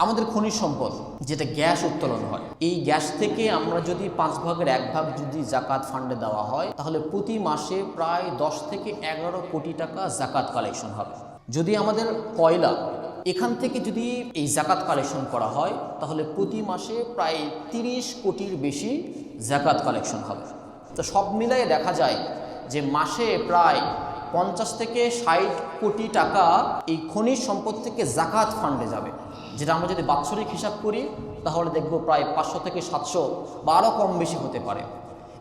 আমাদের খনিজ সম্পদ যেটা গ্যাস উত্তোলন হয়, এই গ্যাস থেকে আমরা যদি 5 ভাগের 1 ভাগ যদি জাকাত ফান্ডে দেওয়া হয়, তাহলে প্রতি মাসে প্রায় 10 থেকে 11 কোটি টাকা জাকাত কালেকশন হবে। যদি আমাদের কয়লা এখান থেকে যদি এই জাকাত কালেকশন করা হয়, তাহলে প্রতি মাসে প্রায় 30 কোটির বেশি জাকাত কালেকশন হবে। তো সব মিলাই দেখা যায় যে মাসে প্রায় 50 থেকে 60 কোটি টাকা এই খনিজ সম্পদ থেকে জাকাত ফান্ডে যাবে, যেটা আমরা যদি বাৎসরিক হিসাব করি তাহলে দেখব প্রায় 500 থেকে 700 বা আরও কম বেশি হতে পারে।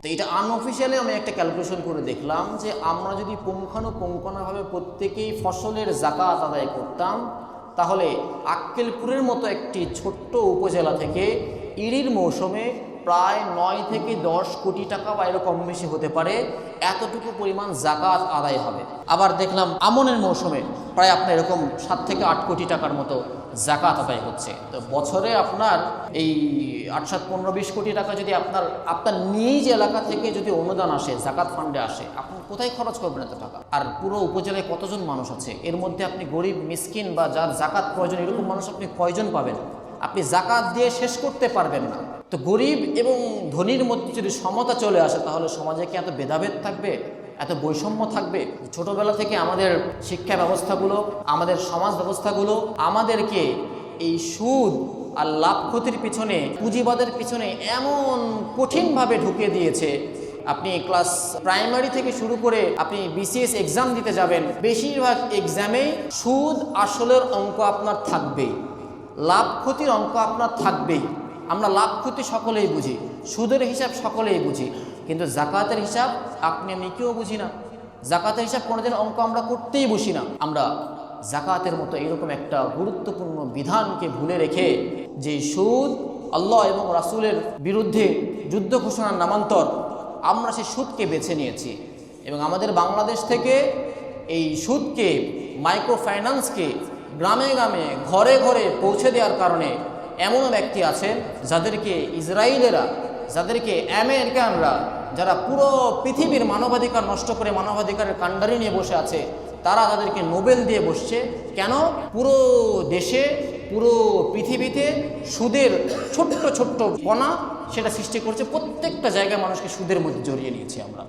তো এটা আনঅফিসিয়ালি আমি একটা ক্যালকুলেশন করে দেখলাম যে আমরা যদি পুঙ্খানুপুঙ্খভাবে প্রত্যেকেই ফসলের জাকাত আদায় করতাম, তাহলে আক্কেলপুরের মতো একটি ছোট্ট উপজেলা থেকে ইরির মৌসুমে প্রায় 9 থেকে 10 কোটি টাকা বা এরকম কম বেশি হতে পারে, এতটুকু পরিমাণ জাকাত আদায় হবে। আবার দেখলাম আমনের মৌসুমে প্রায় আপনার এরকম 7 থেকে 8 কোটি টাকার মতো জাকাত আদায় হচ্ছে। তো বছরে আপনার এই 8-7-15-20 কোটি টাকা যদি আপনার নিজ এলাকা থেকে যদি অনুদান আসে, জাকাত ফান্ডে আসে, আপনি কোথায় খরচ করবেন এত টাকা? আর পুরো উপজেলায় কতজন মানুষ আছে, এর মধ্যে আপনি গরিব মিসকিন বা যার জাকাত প্রয়োজন এরকম মানুষ আপনি কয়জন পাবেন? আপনি জাকাত দিয়ে শেষ করতে পারবেন না। তো গরিব এবং ধনীর মধ্যে যদি সমতা চলে আসে, তাহলে সমাজে কি এত ভেদাভেদ থাকবে, এত বৈষম্য থাকবে? ছোটবেলা থেকে আমাদের শিক্ষা ব্যবস্থাগুলো, আমাদের সমাজ ব্যবস্থাগুলো আমাদেরকে এই সুদ আর লাভ ক্ষতির পিছনে, পুঁজিবাদের পিছনে এমন কঠিনভাবে ঢুকিয়ে দিয়েছে। আপনি ক্লাস প্রাইমারি থেকে শুরু করে আপনি বিসিএস এক্সাম দিতে যাবেন, বেশিরভাগ এক্সামে সুদ আসলের অঙ্ক আপনার থাকবেই, লাভ ক্ষতির অঙ্ক আপনার থাকবেই। আমরা লাভ ক্ষতি সকলেই বুঝি, সুদের হিসাব সকলেই বুঝি, কিন্তু জাকাতের হিসাব আপনি আমি কেউ বুঝি না। জাকাতের হিসাব কোনোদিন অঙ্ক আমরা করতেই বসি না। আমরা জাকাতের মতো এরকম একটা গুরুত্বপূর্ণ বিধানকে ভুলে রেখে, যে সুদ আল্লাহ এবং রাসূলের বিরুদ্ধে যুদ্ধ ঘোষণার নামান্তর, আমরা সেই সুদকে বেছে নিয়েছি। এবং আমাদের বাংলাদেশ থেকে এই সুদকে, মাইক্রো ফাইন্যান্সকে গ্রামে গ্রামে, ঘরে ঘরে পৌঁছে দেওয়ার কারণে এমনও ব্যক্তি আছেন যাদেরকে ইসরায়েলেরা, যাদেরকে আমেরিকানরা, যারা পুরো পৃথিবীর মানবাধিকার নষ্ট করে মানবাধিকারের কাণ্ডারি নিয়ে বসে আছে, তারা তাদেরকে নোবেল দিয়ে বসছে। কেন? পুরো দেশে, পুরো পৃথিবীতে সুদের ছোট্ট ছোট্ট কণা সেটা সৃষ্টি করছে। প্রত্যেকটা জায়গায় মানুষকে সুদের মধ্যে জড়িয়ে নিয়েছি আমরা।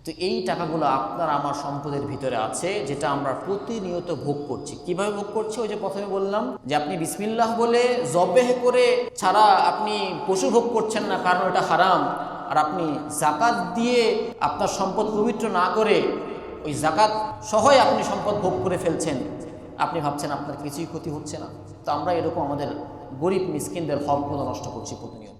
তো এই টাকাগুলো আপনার আমার সম্পদের ভিতরে আছে, যেটা আমরা প্রতিনিয়ত ভোগ করছি। কিভাবে ভোগ করছি? ওই যে প্রথমে বললাম যে আপনি বিসমিল্লাহ বলে জবেহ করে ছাড়া আপনি পশু ভোগ করছেন না, কারণ এটা হারাম। আর আপনি জাকাত দিয়ে আপনার সম্পদ পবিত্র না করে ওই জাকাত সহই আপনি সম্পদ ভোগ করে ফেলছেন। আপনি ভাবছেন আপনার কিছুই ক্ষতি হচ্ছে না। তো আমরা এরকম আমাদের গরিব মিসকিনদের হকগুলো নষ্ট করছি প্রতিনিয়ত।